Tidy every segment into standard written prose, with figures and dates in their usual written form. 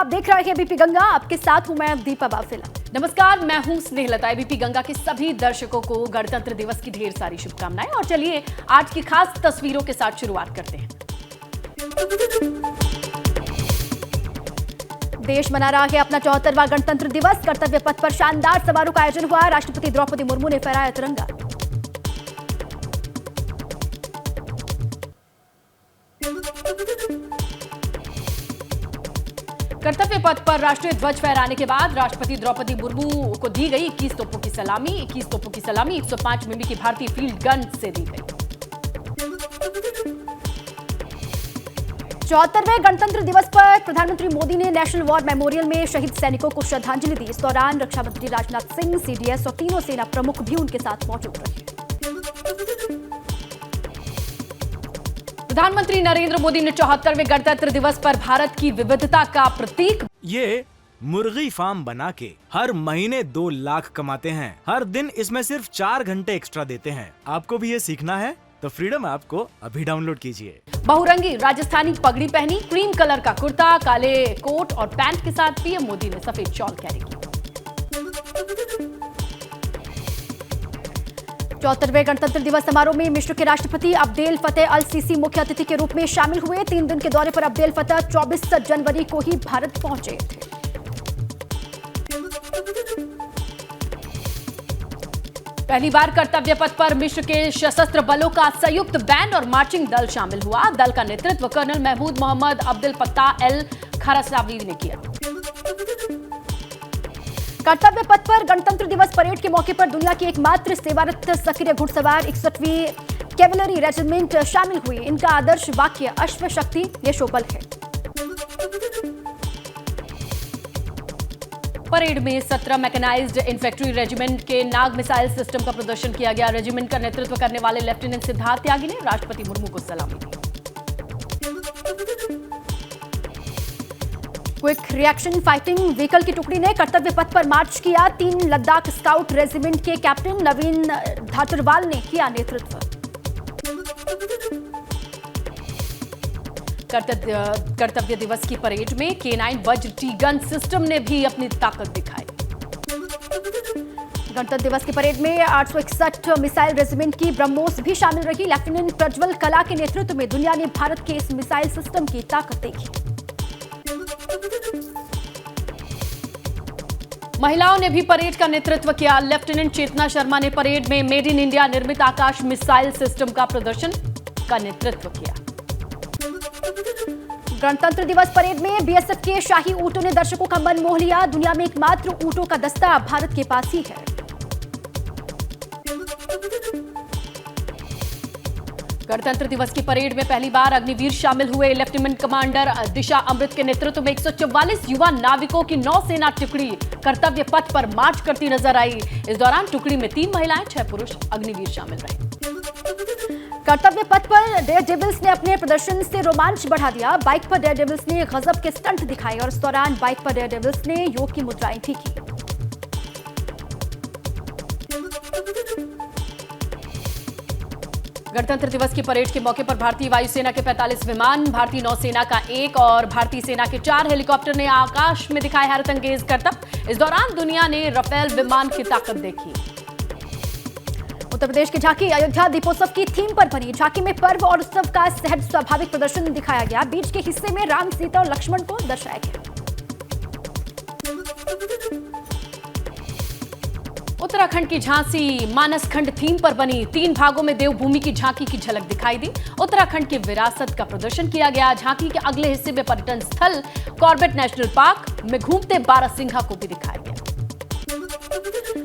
आप देख रहे हैं एबीपी गंगा, आपके साथ हूं मैं दीपा बाफिला। नमस्कार, मैं हूं स्नेहलता। एबीपी गंगा के सभी दर्शकों को गणतंत्र दिवस की ढेर सारी शुभकामनाएं। और चलिए आज की खास तस्वीरों के साथ शुरुआत करते हैं। देश मना रहा है अपना 74वां गणतंत्र दिवस। कर्तव्य पथ पर शानदार समारोह का आयोजन हुआ। राष्ट्रपति द्रौपदी मुर्मू ने फहराया तिरंगा। कर्तव्य पथ पर राष्ट्रीय ध्वज फहराने के बाद राष्ट्रपति द्रौपदी मुर्मू को दी गई 21 तोपों की सलामी। 21 तोपों की सलामी 105 मिमी की भारतीय फील्ड गन से दी गई। 74वें गणतंत्र दिवस पर प्रधानमंत्री मोदी ने नेशनल वॉर मेमोरियल में शहीद सैनिकों को श्रद्धांजलि दी। इस दौरान रक्षा मंत्री राजनाथ सिंह, सीडीएस और तीनों सेना प्रमुख भी उनके साथ मौजूद रहे। प्रधानमंत्री नरेंद्र मोदी ने 74वें गणतंत्र दिवस पर भारत की विविधता का प्रतीक ये मुर्गी फार्म बना के हर महीने 2 लाख कमाते हैं। हर दिन इसमें सिर्फ 4 घंटे एक्स्ट्रा देते हैं। आपको भी ये सीखना है तो फ्रीडम ऐप को अभी डाउनलोड कीजिए। बहुरंगी राजस्थानी पगड़ी पहनी, क्रीम कलर का कुर्ता, काले कोट और पैंट के साथ पीएम मोदी ने सफेद शॉल कैरी की। 74वें गणतंत्र दिवस समारोह में मिस्र के राष्ट्रपति अब्देल फतेह अल सीसी मुख्य अतिथि के रूप में शामिल हुए। 3 दिन के दौरे पर अब्देल फतेह 24 जनवरी को ही भारत पहुंचे थे। पहली बार कर्तव्य पथ पर मिस्र के सशस्त्र बलों का संयुक्त बैंड और मार्चिंग दल शामिल हुआ। दल का नेतृत्व colonel Mahmoud Mohammed Abdul Fattah El Kharsawy ने किया। कर्तव्य पथ पर गणतंत्र दिवस परेड के मौके पर दुनिया की एकमात्र सेवारत सक्रिय घुड़सवार 61वीं कैवलरी रेजिमेंट शामिल हुई। इनका आदर्श वाक्य अश्व शक्ति यशो बल है। परेड में 17 मैकेनाइज्ड इन्फेंट्री रेजिमेंट के नाग मिसाइल सिस्टम का प्रदर्शन किया गया। रेजिमेंट का नेतृत्व करने वाले लेफ्टिनेंट सिद्धार्थ त्यागी ने राष्ट्रपति मुर्मू को सलामी दी। क्विक रिएक्शन फाइटिंग व्हीकल की टुकड़ी ने कर्तव्य पथ पर मार्च किया। 3 लद्दाख स्काउट रेजिमेंट के कैप्टन नवीन धाटरवाल ने किया नेतृत्व। कर्तव्य दिवस की परेड में K9 वज्र टी गन सिस्टम ने भी अपनी ताकत दिखाई। गणतंत्र दिवस की परेड में 861 मिसाइल रेजिमेंट की ब्रह्मोस भी शामिल रही। लेफ्टिनेंट प्रज्वल कला के नेतृत्व में दुनिया ने भारत के इस मिसाइल सिस्टम की ताकत देखी। महिलाओं ने भी परेड का नेतृत्व किया। लेफ्टिनेंट चेतना शर्मा ने परेड में मेड इन इंडिया निर्मित आकाश मिसाइल सिस्टम का प्रदर्शन का नेतृत्व किया। गणतंत्र दिवस परेड में बीएसएफ के शाही ऊंटों ने दर्शकों का मन मोह लिया। दुनिया में एकमात्र ऊंटों का दस्ता भारत के पास ही है। गणतंत्र दिवस की परेड में पहली बार अग्निवीर शामिल हुए। लेफ्टिनेंट कमांडर दिशा अमृत के नेतृत्व में 144 युवा नाविकों की नौसेना टुकड़ी कर्तव्य पथ पर मार्च करती नजर आई। इस दौरान टुकड़ी में 3 महिलाएं, 6 पुरुष अग्निवीर शामिल रहे। कर्तव्य पथ पर डेयर डेविल्स ने अपने प्रदर्शन से रोमांच बढ़ा दिया। बाइक पर डेयर डेविल्स ने गजब के स्टंट दिखाए और इस दौरान बाइक पर डेयर डेविल्स ने योग की मुद्राएं भी की। गणतंत्र दिवस की परेड के मौके पर भारतीय वायुसेना के 45 विमान, भारतीय नौसेना का 1 और भारतीय सेना के 4 हेलीकॉप्टर ने आकाश में दिखाए हैरतअंगेज करतब। इस दौरान दुनिया ने राफेल विमान की ताकत देखी। उत्तर प्रदेश की झांकी अयोध्या दीपोत्सव की थीम पर बनी। झांकी में पर्व और उत्सव का सहज स्वाभाविक प्रदर्शन दिखाया गया। बीच के हिस्से में राम, सीता और लक्ष्मण को दर्शाया गया। उत्तराखंड की झांसी मानस खंड थीम पर बनी। 3 भागों में देवभूमि की झांकी की झलक दिखाई दी। उत्तराखंड की विरासत का प्रदर्शन किया गया। झांकी के अगले हिस्से में पर्यटन स्थल कॉर्बेट नेशनल पार्क में घूमते बारहसिंघा को भी दिखाया गया।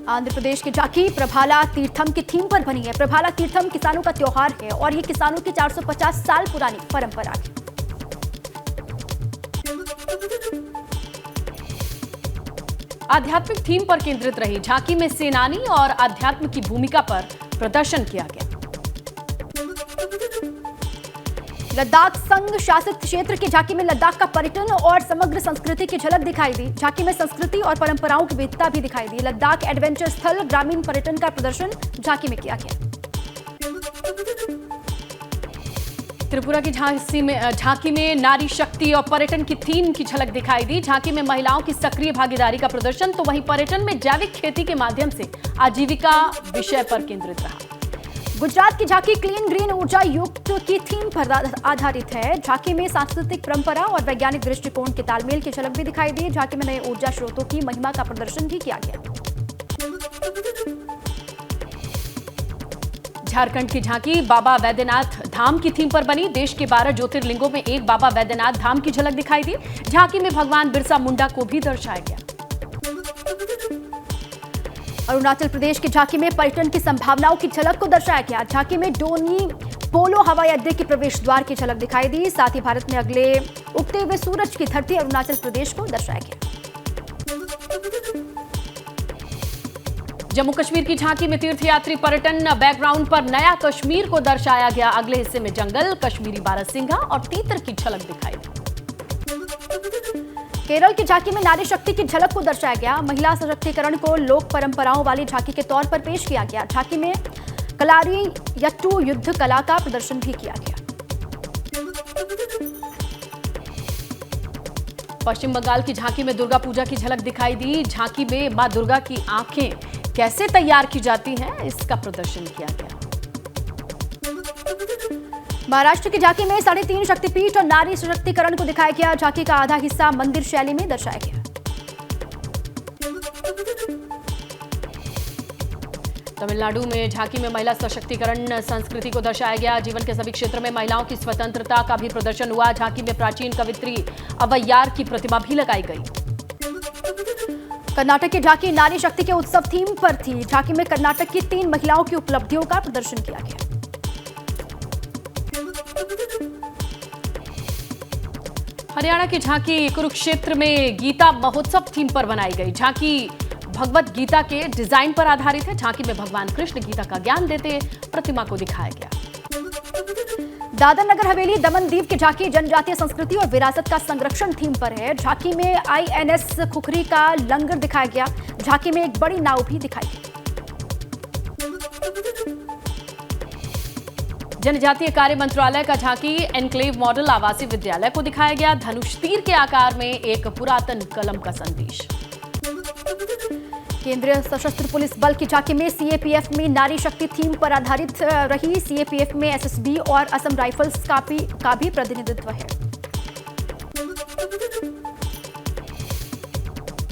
आंध्र प्रदेश की झांकी प्रभाला तीर्थम की थीम पर बनी है। प्रभाला तीर्थम किसानों का त्योहार है और ये किसानों की 450 साल पुरानी परंपरा है। आध्यात्मिक थीम पर केंद्रित रही झांकी में सेनानी और आध्यात्म की भूमिका पर प्रदर्शन किया गया। लद्दाख संघ शासित क्षेत्र की झांकी में लद्दाख का पर्यटन और समग्र संस्कृति की झलक दिखाई दी। झांकी में संस्कृति और परंपराओं की विविधता भी दिखाई दी। लद्दाख एडवेंचर स्थल ग्रामीण पर्यटन का प्रदर्शन झांकी में किया गया। त्रिपुरा की झांकी में नारी शक्ति और पर्यटन की थीम की झलक दिखाई दी। झांकी में महिलाओं की सक्रिय भागीदारी का प्रदर्शन, तो वहीं पर्यटन में जैविक खेती के माध्यम से आजीविका विषय पर केंद्रित रहा। गुजरात की झांकी क्लीन ग्रीन ऊर्जा युक्त की थीम पर आधारित है। झांकी में सांस्कृतिक परंपरा और वैज्ञानिक दृष्टिकोण के तालमेल की झलक भी दिखाई दी। झांकी में नए ऊर्जा स्रोतों की महिमा का प्रदर्शन भी किया गया। झारखंड की झांकी बाबा वैद्यनाथ धाम की थीम पर बनी। देश के 12 ज्योतिर्लिंगों में एक बाबा वैद्यनाथ धाम की झलक दिखाई दी। झांकी में भगवान बिरसा मुंडा को भी दर्शाया गया। अरुणाचल प्रदेश की झांकी में पर्यटन की संभावनाओं की झलक को दर्शाया गया। झांकी में डोनी पोलो हवाई अड्डे के प्रवेश द्वार की झलक दिखाई दी। साथ ही भारत में अगले उगते हुए सूरज की धरती अरुणाचल प्रदेश को दर्शाया गया। जम्मू कश्मीर की झांकी में तीर्थयात्री पर्यटन बैकग्राउंड पर नया कश्मीर को दर्शाया गया। अगले हिस्से में जंगल, कश्मीरी बारहसिंगा और तीतर की झलक दिखाई दी। केरल की झांकी में नारी शक्ति की झलक को दर्शाया गया। महिला सशक्तिकरण को लोक परंपराओं वाली झांकी के तौर पर पेश किया गया। झांकी में कलारी यट्टू युद्ध कला का प्रदर्शन भी किया गया। पश्चिम बंगाल की झांकी में दुर्गा पूजा की झलक दिखाई दी। झांकी में मां दुर्गा की आंखें कैसे तैयार की जाती हैं, इसका प्रदर्शन किया गया। महाराष्ट्र की झांकी में 3.5 शक्तिपीठ और नारी सशक्तिकरण को दिखाया गया। झांकी का आधा हिस्सा मंदिर शैली में दर्शाया गया। तमिलनाडु में झांकी में महिला सशक्तिकरण संस्कृति को दर्शाया गया। जीवन के सभी क्षेत्र में महिलाओं की स्वतंत्रता का भी प्रदर्शन हुआ। झांकी में प्राचीन कवित्री अवैयार की प्रतिमा भी लगाई गई। कर्नाटक की झांकी नारी शक्ति के उत्सव थीम पर थी। झांकी में कर्नाटक की 3 महिलाओं की उपलब्धियों का प्रदर्शन किया गया। हरियाणा की झांकी कुरुक्षेत्र में गीता महोत्सव थीम पर बनाई गई। झांकी भगवत गीता के डिजाइन पर आधारित है। झांकी में भगवान कृष्ण गीता का ज्ञान देते प्रतिमा को दिखाया गया। दादर नगर हवेली दमन दीव की झांकी जनजातीय संस्कृति और विरासत का संरक्षण थीम पर है। झांकी में INS खुखरी का लंगर दिखाया गया। झांकी में एक बड़ी नाव भी दिखाई गई। जनजातीय कार्य मंत्रालय का झांकी एनक्लेव मॉडल आवासीय विद्यालय को दिखाया गया। धनुष तीर के आकार में एक पुरातन कलम का संदेश। केंद्रीय सशस्त्र पुलिस बल की झांकी में CAPF में नारी शक्ति थीम पर आधारित रही। CAPF में SSB और असम राइफल्स का भी प्रतिनिधित्व है।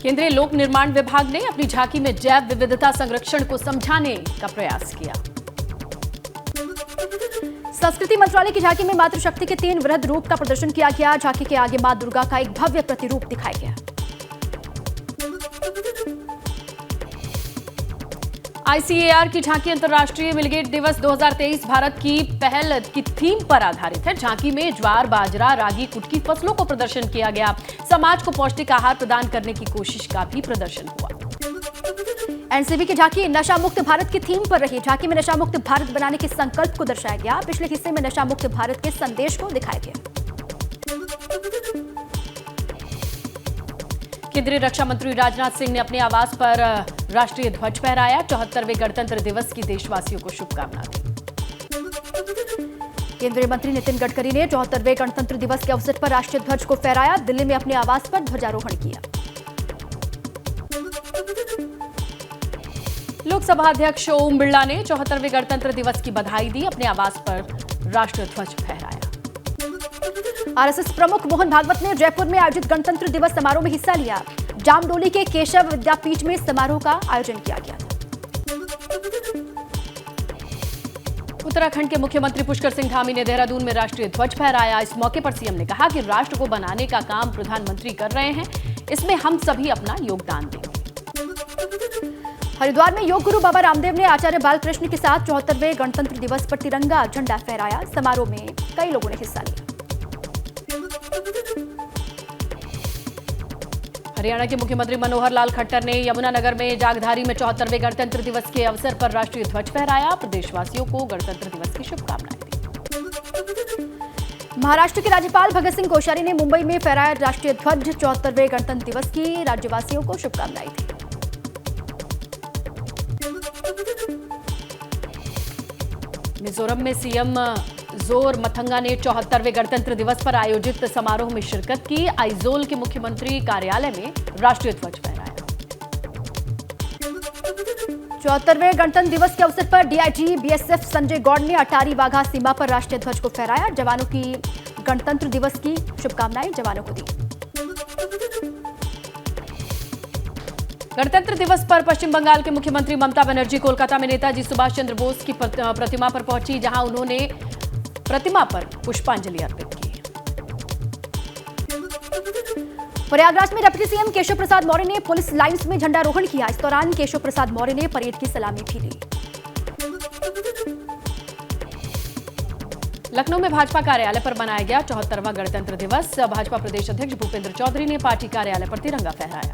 केंद्रीय लोक निर्माण विभाग ने अपनी झांकी में जैव विविधता संरक्षण को समझाने का प्रयास किया। संस्कृति मंत्रालय की झांकी में मातृशक्ति के 3 वृहद रूप का प्रदर्शन किया गया। झांकी के आगे मां दुर्गा का एक भव्य प्रतिरूप दिखाया गया। ICAR की झांकी अंतर्राष्ट्रीय मिलगेट दिवस 2023 भारत की पहल की थीम पर आधारित है। झांकी में ज्वार, बाजरा, रागी, कुटकी फसलों को प्रदर्शन किया गया। समाज को पौष्टिक आहार प्रदान करने की कोशिश का भी प्रदर्शन हुआ। NCB की झांकी नशा मुक्त भारत की थीम पर रही। झांकी में नशा मुक्त भारत बनाने के संकल्प को दर्शाया गया। पिछले हिस्से में नशा मुक्त भारत के संदेश को दिखाया गया। केंद्रीय रक्षा मंत्री राजनाथ सिंह ने अपने आवास पर राष्ट्रीय ध्वज फहराया। 74वें गणतंत्र दिवस की देशवासियों को शुभकामनाएं दी। केंद्रीय मंत्री नितिन गडकरी ने 74वें गणतंत्र दिवस के अवसर पर राष्ट्रीय ध्वज को फहराया। दिल्ली में अपने आवास पर ध्वजारोहण किया। लोकसभा अध्यक्ष ओम बिरला ने 74वें गणतंत्र दिवस की बधाई दी। अपने आवास पर राष्ट्रीय ध्वज फहराया। RSS प्रमुख मोहन भागवत ने जयपुर में आयोजित गणतंत्र दिवस समारोह में हिस्सा लिया। जामडोली के केशव विद्यापीठ में समारोह का आयोजन किया गया। उत्तराखंड के मुख्यमंत्री पुष्कर सिंह धामी ने देहरादून में राष्ट्रीय ध्वज फहराया। इस मौके पर सीएम ने कहा कि राष्ट्र को बनाने का काम प्रधानमंत्री कर रहे हैं, इसमें हम सभी अपना योगदान देंगे। हरिद्वार में योग गुरु बाबा रामदेव ने आचार्य बालकृष्ण के साथ 74वें गणतंत्र दिवस पर तिरंगा झंडा फहराया। समारोह में कई लोगों ने हिस्सा लिया। हरियाणा के मुख्यमंत्री मनोहर लाल खट्टर ने यमुनानगर में जागधारी में 74वें गणतंत्र दिवस के अवसर पर राष्ट्रीय ध्वज फहराया। प्रदेशवासियों को गणतंत्र दिवस की शुभकामनाएं दी। महाराष्ट्र के राज्यपाल भगत सिंह कोश्यारी ने मुंबई में फहराया राष्ट्रीय ध्वज। 74वें गणतंत्र दिवस की राज्यवासियों को शुभकामनाएं दी। मिजोरम में सीएम जोर मथंगा ने 74वें गणतंत्र दिवस पर आयोजित समारोह में शिरकत की। आइजोल के मुख्यमंत्री कार्यालय में राष्ट्रीय ध्वज फहराया। 74वें गणतंत्र दिवस के अवसर पर डीआईजी बीएसएफ संजय गौड़ ने अटारी वाघा सीमा पर राष्ट्रीय ध्वज को फहराया। जवानों की गणतंत्र दिवस की शुभकामनाएं जवानों को दी। गणतंत्र दिवस पर पश्चिम बंगाल के मुख्यमंत्री ममता बनर्जी कोलकाता में नेताजी सुभाष चंद्र बोस की प्रतिमा पर पहुंची, जहां उन्होंने प्रतिमा पर पुष्पांजलि अर्पित की। प्रयागराज में डिप्टी सीएम केशव प्रसाद मौर्य ने पुलिस लाइन्स में झंडारोहण किया। इस दौरान केशव प्रसाद मौर्य ने परेड की सलामी भी ली। लखनऊ में भाजपा कार्यालय पर मनाया गया 74वां गणतंत्र दिवस। भाजपा प्रदेश अध्यक्ष भूपेंद्र चौधरी ने पार्टी कार्यालय पर तिरंगा फहराया।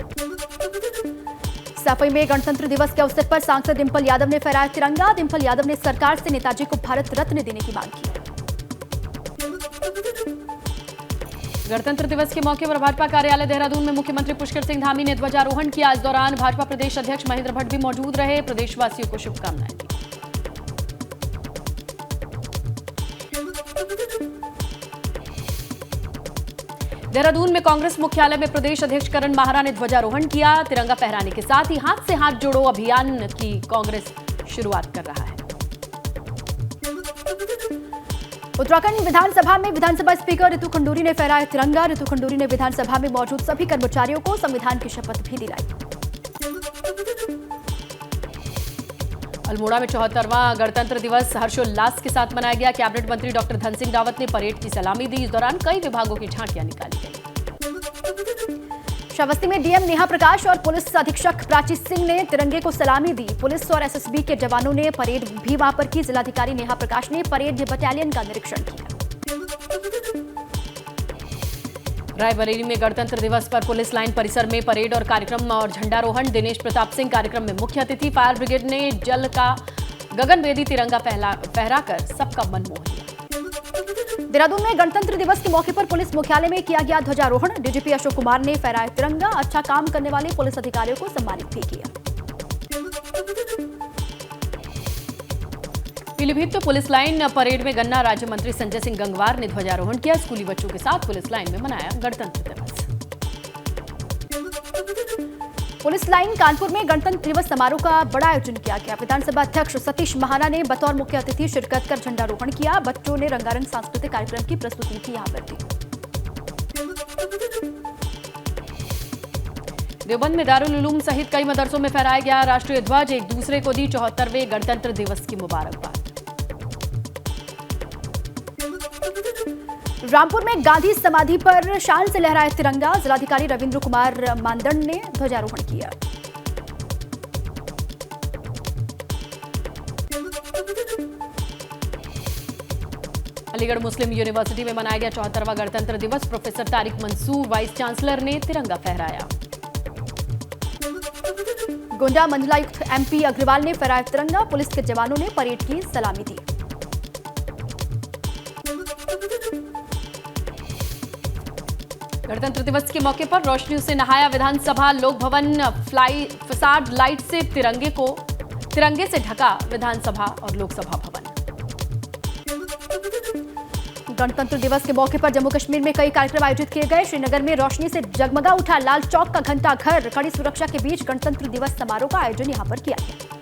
सफाई में गणतंत्र दिवस के अवसर पर सांसद डिंपल यादव ने फहराया तिरंगा। डिंपल यादव ने सरकार से नेताजी को भारत रत्न देने की मांग की। गणतंत्र दिवस के मौके पर भाजपा कार्यालय देहरादून में मुख्यमंत्री पुष्कर सिंह धामी ने ध्वजारोहण किया। इस दौरान भाजपा प्रदेश अध्यक्ष महेंद्र भट्ट भी मौजूद रहे। प्रदेशवासियों को शुभकामनाएं दी। देहरादून में कांग्रेस मुख्यालय में प्रदेश अध्यक्ष करण माहरा ने ध्वजारोहण किया। तिरंगा फहराने के साथ ही हाथ से हाथ जोड़ो अभियान की कांग्रेस शुरुआत कर रहा है। उत्तराखंड विधानसभा में विधानसभा स्पीकर रितु खंडूरी ने फहराया तिरंगा। रितु खंडूरी ने विधानसभा में मौजूद सभी कर्मचारियों को संविधान की शपथ भी दिलाई। अल्मोड़ा में 74वां गणतंत्र दिवस हर्षोल्लास के साथ मनाया गया। कैबिनेट मंत्री डॉक्टर धन सिंह रावत ने परेड की सलामी दी। इस दौरान कई विभागों की झांकियां निकाली गई। श्रावस्ती में डीएम नेहा प्रकाश और पुलिस अधीक्षक प्राची सिंह ने तिरंगे को सलामी दी। पुलिस और एसएसबी के जवानों ने परेड भी वहां पर की। जिलाधिकारी नेहा प्रकाश ने परेड बटालियन का निरीक्षण किया। रायबरेली में गणतंत्र दिवस पर पुलिस लाइन परिसर में परेड और कार्यक्रम और झंडारोहण। दिनेश प्रताप सिंह कार्यक्रम में मुख्य अतिथि। फायर ब्रिगेड ने जल का गगनभेदी तिरंगा फहराकर सबका मन मोह लिया। देहरादून में गणतंत्र दिवस के मौके पर पुलिस मुख्यालय में किया गया ध्वजारोहण। डीजीपी अशोक कुमार ने फहराया तिरंगा। अच्छा काम करने वाले पुलिस अधिकारियों को सम्मानित भी किया। पीलीभीत तो पुलिस लाइन परेड में गन्ना राज्य मंत्री संजय सिंह गंगवार ने ध्वजारोहण किया। स्कूली बच्चों के साथ पुलिस लाइन में मनाया गणतंत्र दिवस। पुलिस लाइन कानपुर में गणतंत्र दिवस समारोह का बड़ा आयोजन किया गया। विधानसभा अध्यक्ष सतीश महाना ने बतौर मुख्य अतिथि शिरकत कर झंडारोहण किया। बच्चों ने रंगारंग सांस्कृतिक कार्यक्रम की प्रस्तुति भी यहां पर दी। देवबंद में दारुल उलूम सहित कई मदरसों में फहराया गया राष्ट्रीय ध्वज। एक दूसरे को दी 74वें गणतंत्र दिवस की मुबारकबाद। रामपुर में गांधी समाधि पर शान से लहराया तिरंगा। जिलाधिकारी रविंद्र कुमार मानदंड ने ध्वजारोहण किया। अलीगढ़ मुस्लिम यूनिवर्सिटी में मनाया गया 74वां गणतंत्र दिवस। Professor Tariq Mansoor vice chancellor ने तिरंगा फहराया। गोंडा मंडलायुक्त एमपी अग्रवाल ने फहराया तिरंगा। पुलिस के जवानों ने परेड की सलामी दी। गणतंत्र दिवस के मौके पर रोशनियों से नहाया विधानसभा। लोक भवन फसाड लाइट से तिरंगे से ढका विधानसभा और लोकसभा भवन। गणतंत्र दिवस के मौके पर जम्मू कश्मीर में कई कार्यक्रम आयोजित किए गए। श्रीनगर में रोशनी से जगमगा उठा लाल चौक का घंटाघर। कड़ी सुरक्षा के बीच गणतंत्र दिवस समारोह का आयोजन यहां पर किया गया।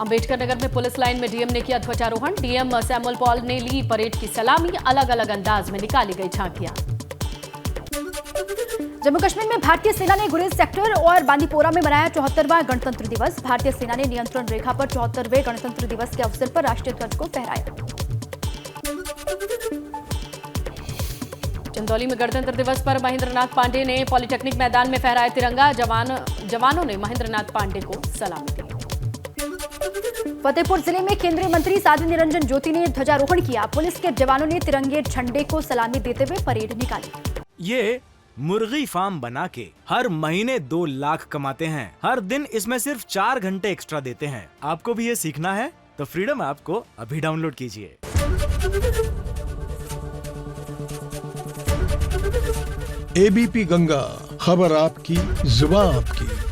अंबेडकर नगर में पुलिस लाइन में डीएम ने किया ध्वजारोहण। डीएम सैमुअल पॉल ने ली परेड की सलामी। अलग अलग अंदाज में निकाली गई झांकियां। जम्मू कश्मीर में भारतीय सेना ने गुरेज सेक्टर और बांदीपोरा में मनाया 74वां गणतंत्र दिवस। भारतीय सेना ने नियंत्रण रेखा पर 74वें गणतंत्र दिवस के अवसर पर राष्ट्रीय ध्वज को फहराया। चंदौली में गणतंत्र दिवस पर महेंद्रनाथ पांडे ने पॉलिटेक्निक मैदान में फहराया तिरंगा। जवानों ने महेंद्रनाथ पांडे को सलामी दी। फतेहपुर जिले में केंद्रीय मंत्री साध्वी निरंजन ज्योति ने ध्वजारोहण किया। पुलिस के जवानों ने तिरंगे झंडे को सलामी देते हुए परेड निकाली। ये मुर्गी फार्म बना के हर महीने 2 लाख कमाते हैं। हर दिन इसमें सिर्फ 4 घंटे एक्स्ट्रा देते हैं। आपको भी ये सीखना है तो फ्रीडम ऐप को अभी डाउनलोड कीजिए। एबीपी गंगा, खबर आपकी, जुबान आपकी।